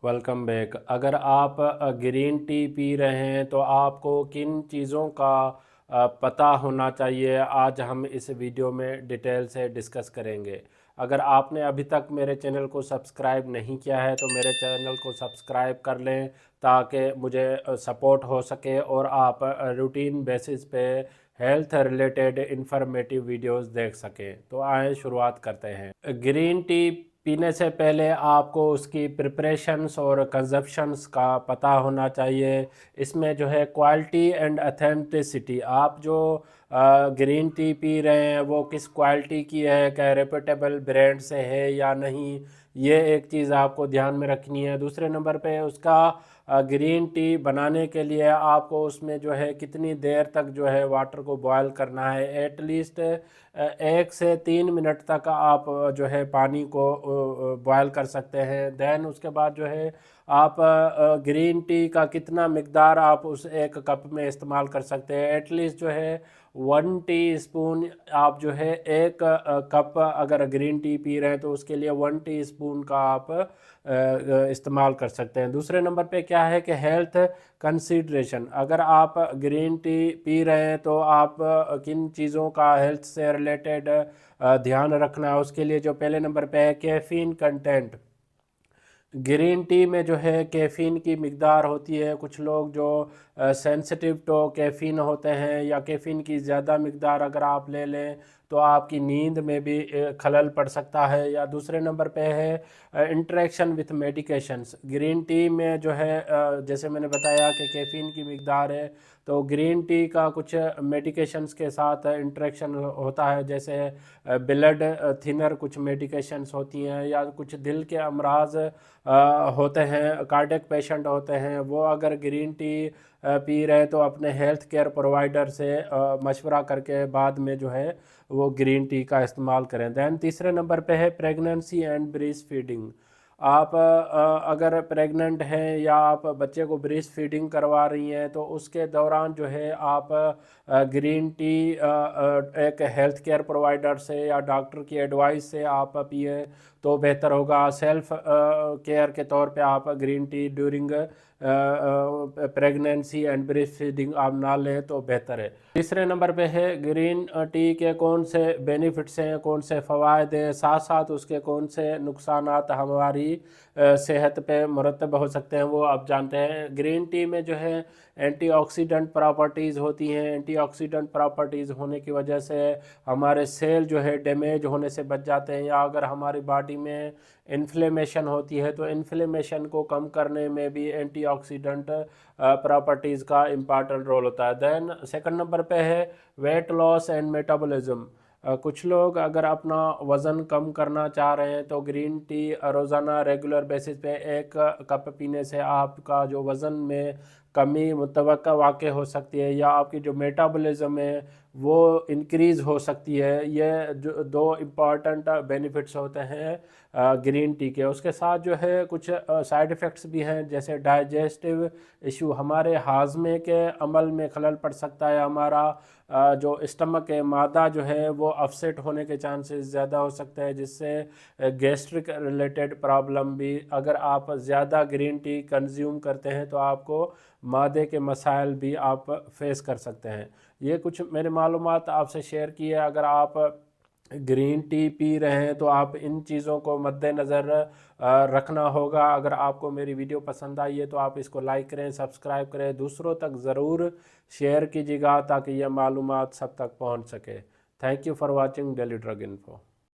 Welcome back. अगर आप green tea P रहे हैं तो आपको किन चीज़ों का पता होना चाहिए, आज हम इस वीडियो में डिटेल से डिस्कस करेंगे। अगर आपने अभी तक मेरे चैनल को सब्सक्राइब नहीं किया है तो मेरे चैनल को सब्सक्राइब कर लें ताकि मुझे सपोर्ट हो सके और आप रूटीन बेसिस पे हेल्थ रिलेटेड इंफॉर्मेटिव वीडियोस देख सकें। तो आए शुरुआत करते हैं। ग्रीन टी पीने से पहले आपको उसकी प्रिपरेशंस और कंजप्शंस का पता होना चाहिए। इसमें जो है क्वालिटी एंड अथेंटिसिटी, आप जो ग्रीन टी पी रहे हैं वो किस क्वालिटी की है, क्या रेपुटेबल ब्रांड से है या नहीं, ये एक चीज़ आपको ध्यान में रखनी है। दूसरे नंबर पे उसका ग्रीन टी बनाने के लिए आपको उसमें जो है कितनी देर तक जो है वाटर को बॉयल करना है। एटलीस्ट 1 से 3 मिनट तक आप जो है पानी को बॉयल कर सकते हैं। देन उसके बाद जो है आप ग्रीन टी का कितना मिकदार आप उस एक कप में इस्तेमाल कर सकते हैं। एटलीस्ट जो है 1 टी स्पून आप जो है एक कप अगर ग्रीन टी पी रहे हैं तो उसके लिए 1 टीस्पून का आप इस्तेमाल कर सकते हैं। दूसरे नंबर पे क्या है कि हेल्थ कंसीडरेशन, अगर आप ग्रीन टी पी रहे हैं तो आप किन चीज़ों का हेल्थ से रिलेटेड ध्यान रखना है। उसके लिए जो पहले नंबर पे है कैफ़ीन कंटेंट। ग्रीन टी में जो है कैफ़ीन की मिकदार होती है, कुछ लोग जो सेंसिटिव टू कैफ़ीन होते हैं या कैफ़ीन की ज़्यादा मिकदार अगर आप ले लें तो आपकी नींद में भी खलल पड़ सकता है। या दूसरे नंबर पे है interaction with medications. Green tea में जो है जैसे मैंने बताया कि कैफ़ीन की मिकदार है, तो ग्रीन टी का कुछ मेडिकेशंस के साथ इंटरेक्शन होता है, जैसे ब्लड थिनर कुछ मेडिकेशंस होती हैं या कुछ दिल के अमराज होते हैं, कार्डियक पेशेंट होते हैं, वो अगर ग्रीन टी पी रहे तो अपने हेल्थ केयर प्रोवाइडर से मशवरा करके बाद में जो है वो ग्रीन टी का इस्तेमाल करें। दैन तीसरे नंबर पे है प्रेगनेंसी एंड ब्रेस्ट फीडिंग। आप अगर प्रेग्नेंट हैं या आप बच्चे को ब्रेस्ट फीडिंग करवा रही हैं तो उसके दौरान जो है आप ग्रीन टी एक हेल्थ केयर प्रोवाइडर से या डॉक्टर की एडवाइस से आप पिए तो बेहतर होगा। सेल्फ केयर के तौर पे आप green tea during pregnancy and breast feeding आप ना लें तो बेहतर है। तीसरे नंबर पे है ग्रीन टी के कौन से बेनिफिट्स हैं, कौन से फ़वाद हैं, साथ साथ उसके कौन से नुकसानात हमारी सेहत पे मुरतब हो सकते हैं, वो आप जानते हैं। ग्रीन टी में जो है एंटीऑक्सीडेंट प्रॉपर्टीज़ होती हैं। एंटीऑक्सीडेंट प्रॉपर्टीज़ होने की वजह से हमारे सेल जो है डैमेज होने से बच जाते हैं, या अगर हमारी बॉडी में इन्फ्लेमेशन होती है तो इन्फ्लेमेशन को कम करने में भी एंटीऑक्सीडेंट प्रॉपर्टीज़ का इम्पॉर्टेंट रोल होता है। दैन सेकंड नंबर पे है वेट लॉस एंड मेटाबॉलिज्म। कुछ लोग अगर अपना वज़न कम करना चाह रहे हैं तो ग्रीन टी रोज़ाना रेगुलर बेसिस पे एक कप पीने से आपका जो वज़न में कमी मुतवक्का वाक़ हो सकती है या आपकी जो मेटाबॉलिज्म है वो इंक्रीज़ हो सकती है। ये जो दो इम्पॉर्टेंट बेनिफिट्स होते हैं ग्रीन टी के। उसके साथ जो है कुछ साइड इफ़ेक्ट्स भी हैं, जैसे डाइजेस्टिव इशू, हमारे हाजमे के अमल में खलल पड़ सकता है। हमारा जो स्टमक है, मादा जो है वो अपसेट होने के चांसेस ज़्यादा हो सकते हैं, जिससे गैस्ट्रिक रिलेटेड प्रॉब्लम भी, अगर आप ज़्यादा ग्रीन टी कंज्यूम करते हैं तो आपको मादे के मसाइल भी आप फेस कर सकते हैं। ये कुछ मेरे मालूमात आपसे शेयर की है। अगर आप ग्रीन टी पी रहे हैं तो आप इन चीज़ों को मद्देनज़र रखना होगा। अगर आपको मेरी वीडियो पसंद आई है तो आप इसको लाइक करें, सब्सक्राइब करें, दूसरों तक ज़रूर शेयर कीजिएगा ताकि यह मालूमात सब तक पहुंच सके। Thank you for watching daily drug info.